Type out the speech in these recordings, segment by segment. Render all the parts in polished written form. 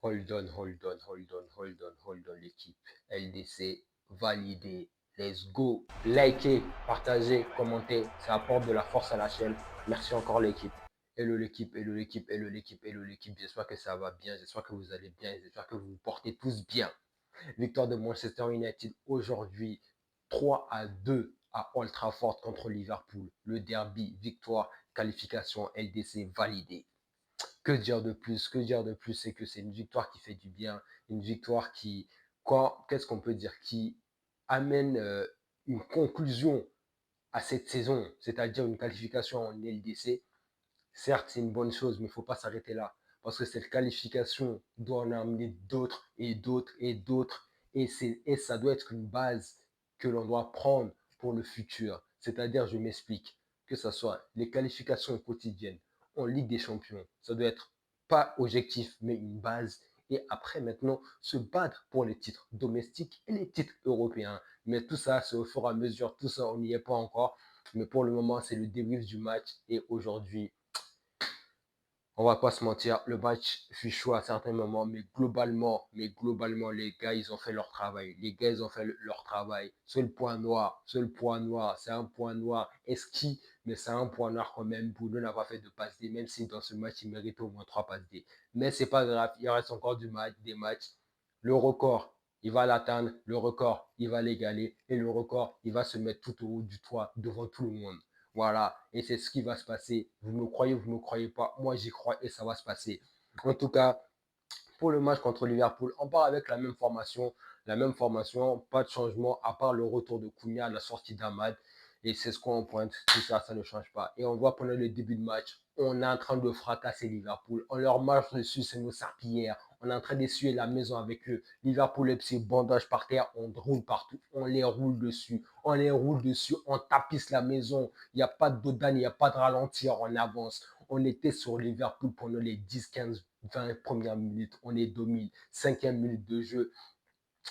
Hold on, l'équipe. LDC, validé. Let's go. Likez, partagez, commentez. Ça apporte de la force à la chaîne. Merci encore, l'équipe. Hello, l'équipe. Hello, l'équipe. Hello, l'équipe. Hello, l'équipe. J'espère que ça va bien. J'espère que vous allez bien. J'espère que vous vous portez tous bien. Victoire de Manchester United aujourd'hui, 3-2 à Old Trafford contre Liverpool. Le derby, victoire, qualification LDC validée. Que dire de plus? Que dire de plus? C'est que c'est une victoire qui fait du bien, une victoire qui, qu'est-ce qu'on peut dire, qui amène une conclusion à cette saison, c'est-à-dire une qualification en LDC. Certes, c'est une bonne chose, mais il ne faut pas s'arrêter là. Parce que cette qualification doit en amener d'autres et d'autres et d'autres. Et ça doit être une base que l'on doit prendre pour le futur. C'est-à-dire, je m'explique, que ce soit les qualifications quotidiennes en Ligue des Champions, ça doit être pas objectif, mais une base. Et après, maintenant, se battre pour les titres domestiques et les titres européens. Mais tout ça, c'est au fur et à mesure. Tout ça, on n'y est pas encore. Mais pour le moment, c'est le débrief du match. Et aujourd'hui, on va pas se mentir, le match fut chaud à certains moments, mais globalement, les gars, ils ont fait leur travail. Les gars, ils ont fait leur travail. Seul point noir, c'est un point noir. Est-ce mais c'est un point noir quand même. Bruno n'a pas fait de passe D, même si dans ce match, il méritait au moins 3 passes D. Mais c'est pas grave, il reste encore des matchs. Le record, il va l'atteindre. Le record, il va l'égaler. Et le record, il va se mettre tout au haut du toit devant tout le monde. Voilà, et c'est ce qui va se passer. Vous me croyez pas, moi j'y crois et ça va se passer. En tout cas, pour le match contre Liverpool, on part avec la même formation, pas de changement à part le retour de Cunha à la sortie d'Amad. Et c'est ce qu'on pointe, tout ça, ça ne change pas. Et on voit pendant le début de match, on est en train de fracasser Liverpool. On leur marche dessus, c'est nos serpillères. On est en train d'essuyer la maison avec eux. Liverpool, les petits bandages par terre, on roule partout. On les roule dessus. On les roule dessus. On tapisse la maison. Il n'y a pas de dodane, il n'y a pas de ralentir. On avance. On était sur Liverpool pendant les 10, 15, 20 premières minutes. On les domine. 5e minute de jeu.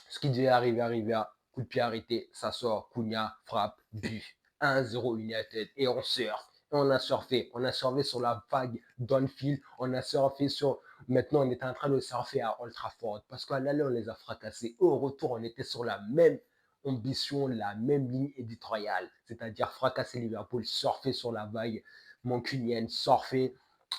Ce qui devait arriver à coup de pied arrêté. Ça sort. Cunha, frappe, but. 1-0 United. Et on surfe. On a surfé. On a surfé sur la vague d'Anfield. On a surfé sur. Maintenant, on est en train de surfer à Old Trafford. Parce qu'à l'aller, on les a fracassés. Au retour, on était sur la même ambition, la même ligne éditoriale. C'est-à-dire fracasser Liverpool, surfer sur la vague mancunienne, surfer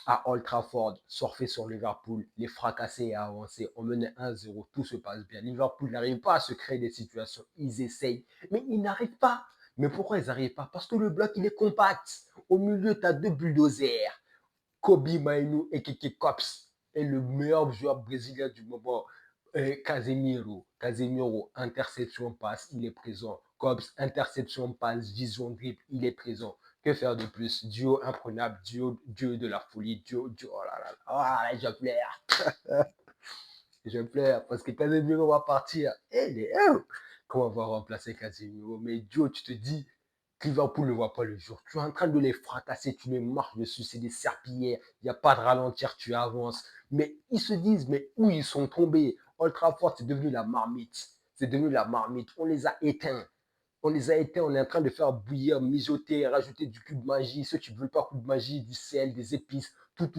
à Old Trafford, surfer sur Liverpool, les fracasser et avancer. On menait 1-0, tout se passe bien. Liverpool n'arrive pas à se créer des situations. Ils essayent, mais ils n'arrivent pas. Mais pourquoi ils n'arrivent pas? Parce que le bloc, il est compact. Au milieu, tu as deux bulldozers. Kobe Mainu et Keke Kops. Et le meilleur joueur brésilien du moment, Casemiro. Casemiro, interception, passe, il est présent. Kops, interception, passe, vision, dribble, il est présent. Que faire de plus? Duo imprenable, duo de la folie, duo, oh là là, oh là, je pleure. Je pleure parce que Casemiro va partir. Comment on va remplacer Casemiro? Mais Duo, tu te dis, Liverpool ne voit pas le jour. Tu es en train de les fracasser, tu les marches dessus, c'est des serpillères, il n'y a pas de ralentir, tu avances. Mais ils se disent, mais où ils sont tombés? Old Trafford, c'est devenu la marmite. C'est devenu la marmite. On les a éteints. On les a éteints, on est en train de faire bouillir, mijoter, rajouter du cube de magie, ceux qui ne veulent pas coup de magie, du sel, des épices, tout.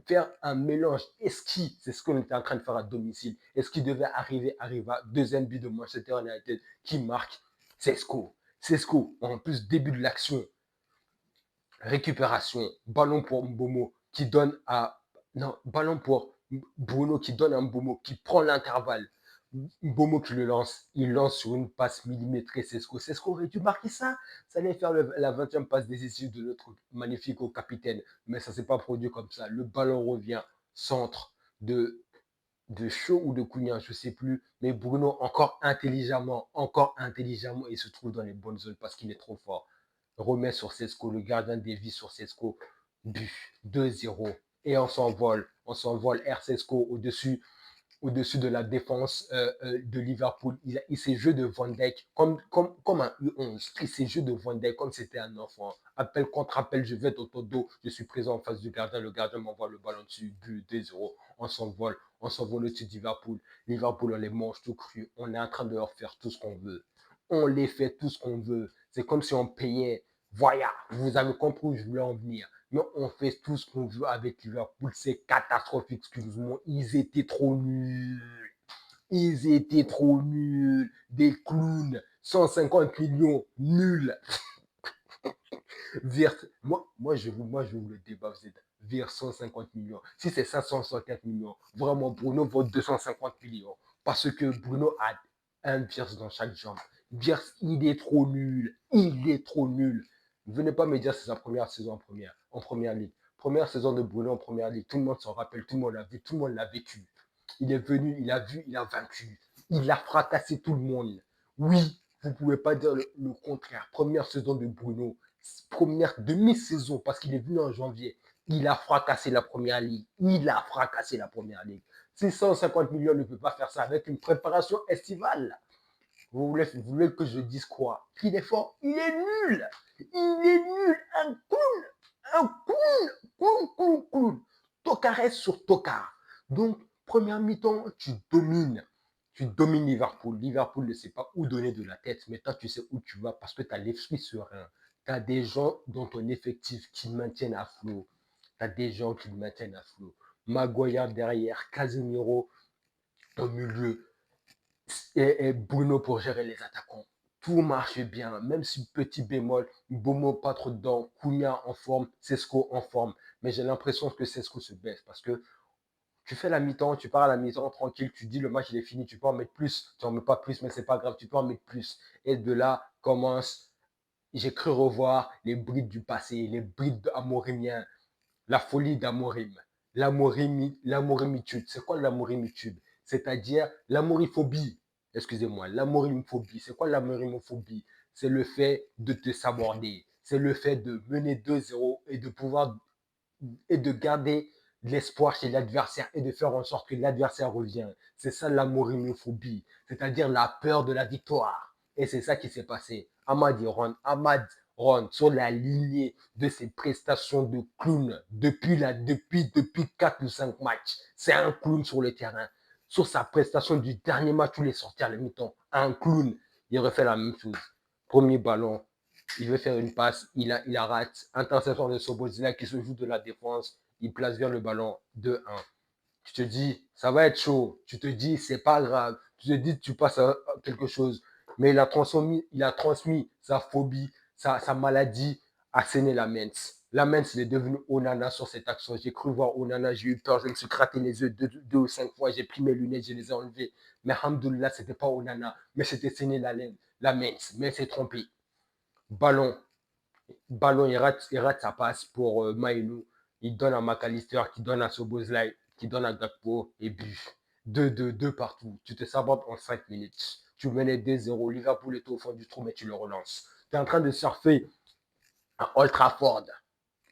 Faire un mélange esquis, c'est ce qu'on était en train de faire à domicile. Et ce qui devait arriva. Deuxième but de Manchester United qui marque Sesco, en plus, début de l'action, récupération, ballon pour Mbomo qui donne à. Non, ballon pour Bruno qui donne à Mbomo qui prend l'intervalle. Mbomo qui le lance, il lance sur une passe millimétrée Sesco. Sesco aurait dû marquer ça. Ça allait faire la 20e passe décisive de notre magnifique capitaine. Mais ça ne s'est pas produit comme ça. Le ballon revient, centre de Shaw ou de Cunha, je ne sais plus. Mais Bruno, encore intelligemment, il se trouve dans les bonnes zones parce qu'il est trop fort. Remet sur Sesco, le gardien dévie sur Sesco, but 2-0. Et on s'envole, Air Sesco au-dessus de la défense de Liverpool. Il s'est joué de Van Dijk comme un U11. Il s'est joué de Van Dijk comme c'était un enfant. Appel contre appel, je vais dans ton dos. Je suis présent en face du gardien. Le gardien m'envoie le ballon dessus. But 2-0. On s'envole. On s'envole au-dessus de Liverpool. Liverpool, on les mange tout cru. On est en train de leur faire tout ce qu'on veut. On les fait tout ce qu'on veut. C'est comme si on payait. Voilà, vous avez compris où je voulais en venir. mais on fait tout ce qu'on veut avec Liverpool. C'est catastrophique, excuse-moi. Ils étaient trop nuls. Ils étaient trop nuls. Des clowns. 150 millions. Nuls. Moi, je vous le débat. Vous êtes vers 150 millions. Si c'est 564 millions, vraiment, Bruno vaut 250 millions. Parce que Bruno a un virus dans chaque jambe. Virus, il est trop nul. Il est trop nul. Ne venez pas me dire que c'est sa première saison en première ligue. Première saison de Bruno en première ligue. Tout le monde s'en rappelle, tout le monde l'a vu, tout le monde l'a vécu. Il est venu, il a vu, il a vaincu. Il a fracassé tout le monde. Oui, vous ne pouvez pas dire le contraire. Première saison de Bruno, première demi-saison, parce qu'il est venu en janvier. Il a fracassé la première ligue. Il a fracassé la première ligue. 650 millions ne peut pas faire ça avec une préparation estivale. Vous voulez que je dise quoi? Qu'il est fort? Il est nul. Il est nul. Un clown. Un clown. Clown, clown, clown. Tocarès sur tocard. Donc, première mi-temps, tu domines. Tu domines Liverpool. Liverpool ne sait pas où donner de la tête, mais toi, tu sais où tu vas parce que tu as l'esprit serein. Tu as des gens dans ton effectif qui maintiennent à flot. Tu as des gens qui le maintiennent à flot. Maguire derrière, Casemiro au milieu et Bruno pour gérer les attaquants. Tout marche bien, même si petit bémol, Bomo pas trop dedans, Cunha en forme, Sesco en forme. Mais j'ai l'impression que Sesco se baisse parce que tu fais la mi-temps, tu pars à la mi-temps tranquille, tu dis le match il est fini, tu peux en mettre plus, tu n'en mets pas plus, mais c'est pas grave, tu peux en mettre plus. Et de là commence, j'ai cru revoir les brides du passé, les brides amorimiens, la folie d'Amorim, l'amorimitude. C'est quoi l'amorimitude? C'est-à-dire l'amoriphobie. Excusez-moi, l'amorimophobie. C'est quoi l'amorimophobie? C'est le fait de te saborder. C'est le fait de mener 2-0 et de pouvoir et de garder l'espoir chez l'adversaire et de faire en sorte que l'adversaire revienne. C'est ça l'amorimophobie, c'est-à-dire la peur de la victoire. Et c'est ça qui s'est passé. Ahmad Ron sur la lignée de ses prestations de clown depuis 4 ou 5 matchs. C'est un clown sur le terrain. Sur sa prestation du dernier match où il est sorti à la mi-temps, un clown, il refait la même chose. Premier ballon, il veut faire une passe, il a rate. Interception de Sobozila qui se joue de la défense, il place bien le ballon 2-1. Tu te dis, ça va être chaud. Tu te dis, c'est pas grave. Tu te dis, tu passes à quelque chose. Mais il a transmis sa phobie, sa maladie à Séné Lamens. Lamens, il est devenu Onana sur cette action. J'ai cru voir Onana, j'ai eu peur, je me suis gratté les yeux 2 ou 5 fois, j'ai pris mes lunettes, je les ai enlevées. Mais Alhamdoulilah, c'était pas Onana, mais c'était Séné Lamens. Mais c'est trompé. Ballon, Ballon, il rate sa passe pour Maïnou. Il donne à McAllister, qui donne à Sobozlai, qui donne à Gakpo et but. 2-2 partout. Tu te sabotes en 5 minutes. Tu menais 2-0. Liverpool est au fond du trou, mais tu le relances. Tu es en train de surfer à Old Trafford.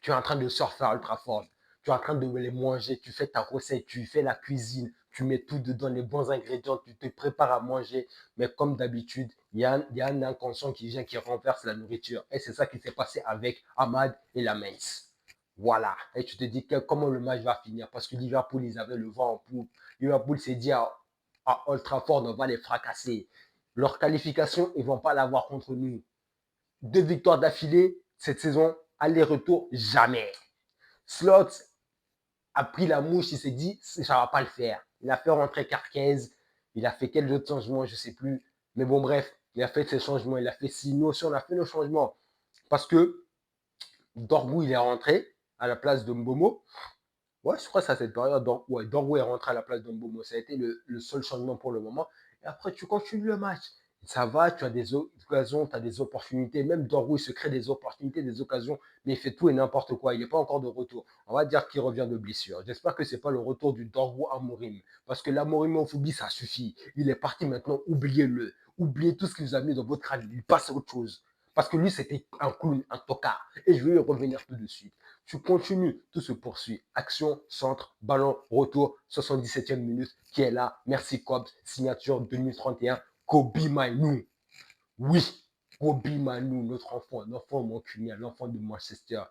Tu es en train de surfer à Old Trafford. Tu es en train de les manger. Tu fais ta recette, tu fais la cuisine. Tu mets tout dedans, les bons ingrédients. Tu te prépares à manger. Mais comme d'habitude, il y a un inconscient qui vient, qui renverse la nourriture. Et c'est ça qui s'est passé avec Ahmad et la Mainz. Voilà. Et tu te dis comment le match va finir. Parce que Liverpool, ils avaient le vent en poupe. Liverpool s'est dit à Old Trafford, on va les fracasser. Leur qualification, ils ne vont pas l'avoir contre nous. 2 victoires d'affilée cette saison, aller-retour, jamais. Slot a pris la mouche, il s'est dit, ça ne va pas le faire. Il a fait rentrer Carquez, il a fait quelques autres changements, je ne sais plus. Mais bon, bref, il a fait ses changements, il a fait 6. Nous aussi, on a fait nos changements. Parce que Dorgou, il est rentré à la place de Mbomo. Ouais, je crois que c'est à cette période. Dorgou est rentré à la place de Mbomo. Ça a été le seul changement pour le moment. Et après, tu continues le match. Ça va, tu as des occasions, tu as des opportunités. Même Dorgou, il se crée des opportunités, des occasions, mais il fait tout et n'importe quoi. Il n'est pas encore de retour. On va dire qu'il revient de blessure. J'espère que ce n'est pas le retour du Dorgou Amorim. Parce que l'amorimophobie, ça suffit. Il est parti maintenant, oubliez-le. Oubliez tout ce qu'il vous a mis dans votre crâne. Il passe à autre chose. Parce que lui, c'était un clown, un tocard. Et je vais y revenir tout de suite. Tu continues, tout se poursuit. Action, centre, ballon, retour, 77e minute, qui est là. Merci Cobb, signature 2031, Kobe Mainoo. Oui, Kobe Mainoo, notre enfant, l'enfant mancunien, l'enfant de Manchester.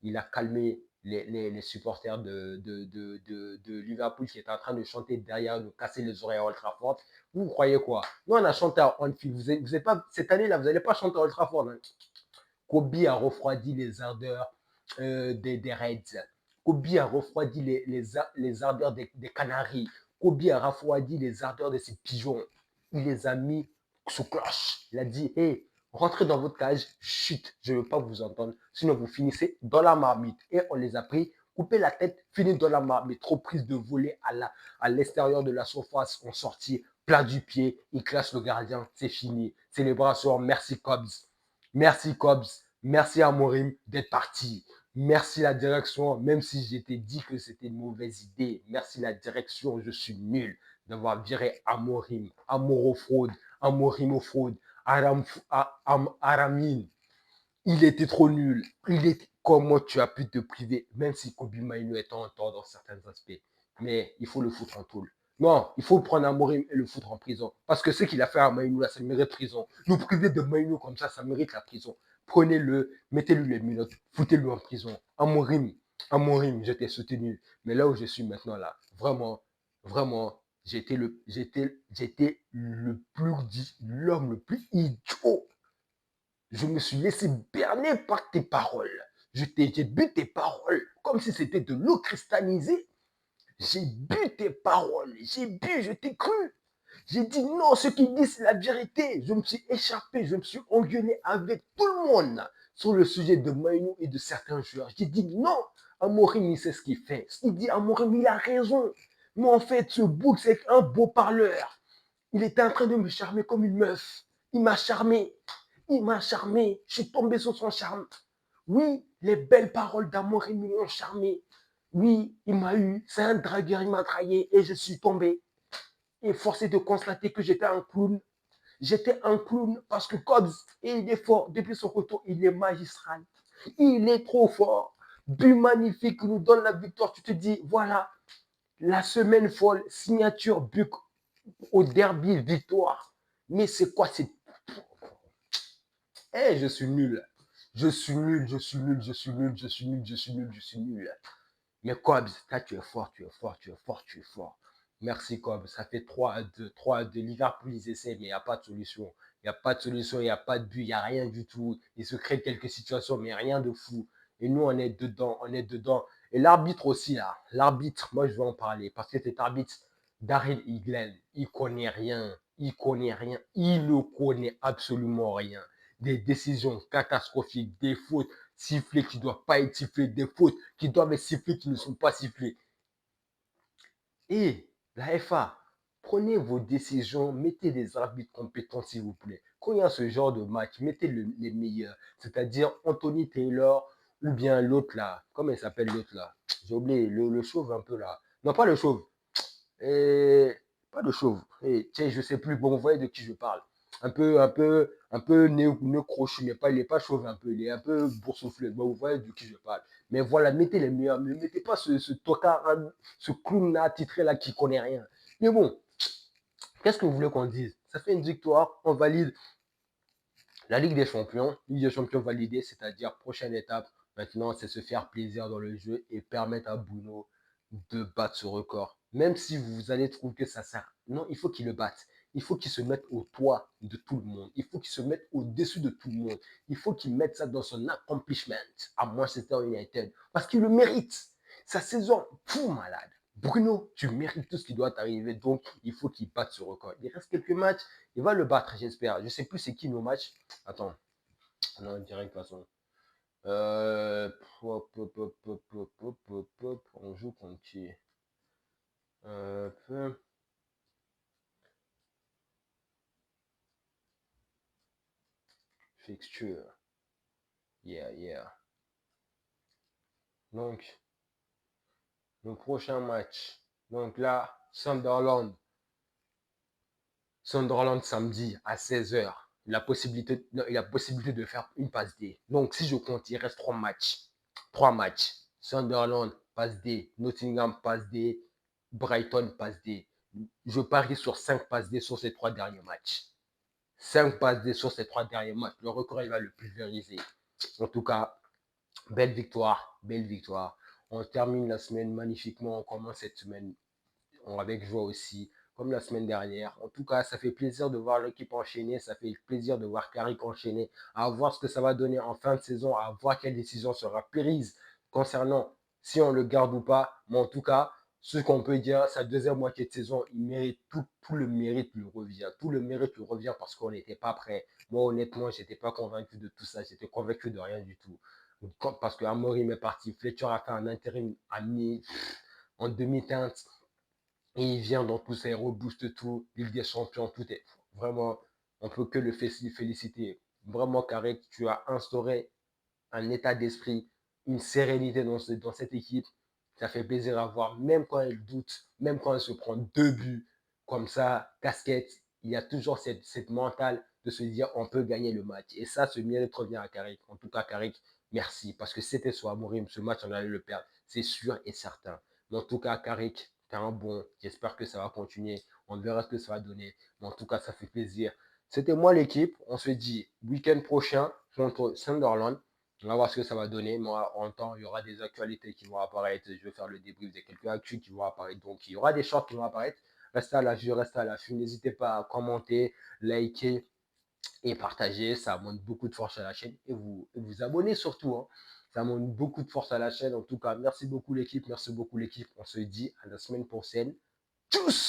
Il a calmé les supporters de Liverpool qui étaient en train de chanter derrière, de casser les oreilles à Old Trafford. Vous croyez quoi? Nous, on a chanté à Anfield. Vous êtes pas, cette année-là, vous n'allez pas chanter à Old Trafford. Hein. Kobe a refroidi les ardeurs des Reds. Kobe a refroidi les ardeurs des Canaries. Kobe a refroidi les ardeurs de ses pigeons. Il les a mis sous cloche. Il a dit, hé, rentrez dans votre cage, chut, je ne veux pas vous entendre, sinon vous finissez dans la marmite. Et on les a pris, coupé la tête, fini dans la marmite. Trop prise de voler à l'extérieur de la surface, on sortit, plat du pied, il classe le gardien, c'est fini. Célébration, merci Cobbs. Merci Cobbs, merci Amorim d'être parti. Merci la direction, même si j'étais dit que c'était une mauvaise idée. Merci la direction, je suis nul d'avoir viré Amorim, Amorofraude, Amorimofraude, Aramin. Il était trop nul. Comment tu as pu te priver, même si Kobe Mainu est en tort dans certains aspects. Mais il faut le foutre en tôle. Non, il faut prendre Amorim et le foutre en prison. Parce que ce qu'il a fait à Mainu, là, ça mérite prison. Nous priver de Mainu comme ça mérite la prison. Prenez-le, mettez-lui les minottes, foutez-le en prison. Amorim, j'étais soutenu. Mais là où je suis maintenant, là, vraiment, vraiment, j'étais l'homme le plus idiot. Je me suis laissé berner par tes paroles. J'ai bu tes paroles comme si c'était de l'eau cristallisée. J'ai bu tes paroles. J'ai bu, je t'ai cru. J'ai dit non, ce qu'il dit, c'est la vérité. Je me suis échappé, je me suis engueulé avec tout le monde sur le sujet de Maïnou et de certains joueurs. J'ai dit non, Amorim, il sait ce qu'il fait. Il dit Amorim, il a raison. Mais en fait, ce bouc, c'est un beau parleur. Il était en train de me charmer comme une meuf. Il m'a charmé. Il m'a charmé. Je suis tombé sur son charme. Oui, les belles paroles d'amour m'ont charmé. Oui, il m'a eu. C'est un dragueur, il m'a dragué et je suis tombé. Et forcé de constater que j'étais un clown. J'étais un clown parce que Cobbs, il est fort. Depuis son retour, il est magistral. Il est trop fort. But magnifique qui nous donne la victoire. Tu te dis, voilà, la semaine folle, signature, but au derby, victoire. Mais c'est quoi cette... Eh, je suis nul. Je suis nul, je suis nul, je suis nul, je suis nul, je suis nul, je suis nul. Mais Cobbs, là, tu es fort, tu es fort, tu es fort, tu es fort. Merci Cobbs. Ça fait 3-2. 3-2. Liverpool, ils essaient, mais il n'y a pas de solution. Il n'y a pas de solution, il n'y a pas de but, il n'y a rien du tout. Ils se créent quelques situations, mais rien de fou. Et nous, on est dedans, on est dedans. Et l'arbitre aussi, là. L'arbitre, moi, je veux en parler. Parce que cet arbitre, Daryl Eaglen, il connaît rien. Il connaît rien. Il ne connaît absolument rien. Des décisions catastrophiques, des fautes sifflées qui ne doivent pas être sifflées, des fautes qui doivent être sifflées qui ne sont pas sifflées. Et la FA, prenez vos décisions, mettez des arbitres compétents, s'il vous plaît. Quand il y a ce genre de match, mettez les meilleurs, c'est-à-dire Anthony Taylor ou bien l'autre là. Comment il s'appelle l'autre là? J'ai oublié, le chauve un peu là. Non, pas le chauve. Pas le chauve. Tiens, je sais plus. Bon, vous voyez de qui je parle. Un peu né crochu, mais pas, il n'est pas chauve un peu. Il est un peu boursouflé. Bon, vous voyez de qui je parle. Mais voilà, mettez les meilleurs. Ne mettez pas ce tocard, ce clown-là, titré-là, qui connaît rien. Mais bon, qu'est-ce que vous voulez qu'on dise? Ça fait une victoire. On valide la Ligue des Champions. Ligue des Champions validée, c'est-à-dire prochaine étape. Maintenant, c'est se faire plaisir dans le jeu et permettre à Bruno de battre ce record. Même si vous allez trouver que ça sert. Non, il faut qu'il le batte. Il faut qu'il se mette au toit de tout le monde. Il faut qu'il se mette au-dessus de tout le monde. Il faut qu'il mette ça dans son accomplishment à Manchester United. Parce qu'il le mérite. Sa saison, fou malade. Bruno, tu mérites tout ce qui doit t'arriver. Donc, il faut qu'il batte ce record. Il reste quelques matchs. Il va le battre, j'espère. Je ne sais plus c'est qui nos matchs. Attends. Non, direct, de toute façon. On joue contre qui? Fixture. Yeah, yeah. Donc, le prochain match. Donc là, Sunderland. Sunderland samedi à 16h. Il a possibilité de faire une passe D. Donc, si je compte, il reste 3 matchs. 3 matchs. Sunderland, passe D. Nottingham, passe D. Brighton, passe D. Je parie sur 5 passes D sur ces 3 derniers matchs. 5 passes D sur ces 3 derniers matchs. Le record, il va le pulvériser. En tout cas, belle victoire. Belle victoire. On termine la semaine magnifiquement. On commence cette semaine avec joie aussi. comme la semaine dernière. En tout cas, ça fait plaisir de voir l'équipe enchaîner, ça fait plaisir de voir Carrick enchaîner, à voir ce que ça va donner en fin de saison, à voir quelle décision sera prise concernant si on le garde ou pas. Mais en tout cas, ce qu'on peut dire, sa deuxième moitié de saison, il mérite tout le mérite lui revient. Tout le mérite lui revient parce qu'on n'était pas prêt. Moi, honnêtement, je n'étais pas convaincu de tout ça. J'étais convaincu de rien du tout. Parce que Amorim est parti, Fletcher a fait un intérim en demi-teinte. Et il vient dans tout ça, il rebooste tout, Ligue des Champions, tout est vraiment, on peut que le féliciter. Vraiment, Carré, tu as instauré un état d'esprit, une sérénité dans cette équipe. Ça fait plaisir à voir, même quand elle doute, même quand elle se prend 2 buts comme ça, casquette, il y a toujours cette mentale de se dire on peut gagner le match. Et ça, ce mérite revient à Carrick. En tout cas, Carrick, merci. Parce que c'était sur Amorim, ce match, on allait le perdre. C'est sûr et certain. Mais en tout cas, Carrick, t'es un bon. J'espère que ça va continuer. On verra ce que ça va donner. Mais en tout cas, ça fait plaisir. C'était moi l'équipe. On se dit week-end prochain contre Sunderland. On va voir ce que ça va donner. Moi, en temps, il y aura des actualités qui vont apparaître. Je vais faire le débrief des quelques actus qui vont apparaître. Donc, il y aura des shorts qui vont apparaître. Restez à l'affût, restez à l'affût. N'hésitez pas à commenter, liker et partager. Ça montre beaucoup de force à la chaîne. Et vous abonner surtout, hein. Ça montre beaucoup de force à la chaîne. En tout cas, merci beaucoup l'équipe. Merci beaucoup l'équipe. On se dit à la semaine prochaine. Tchuss!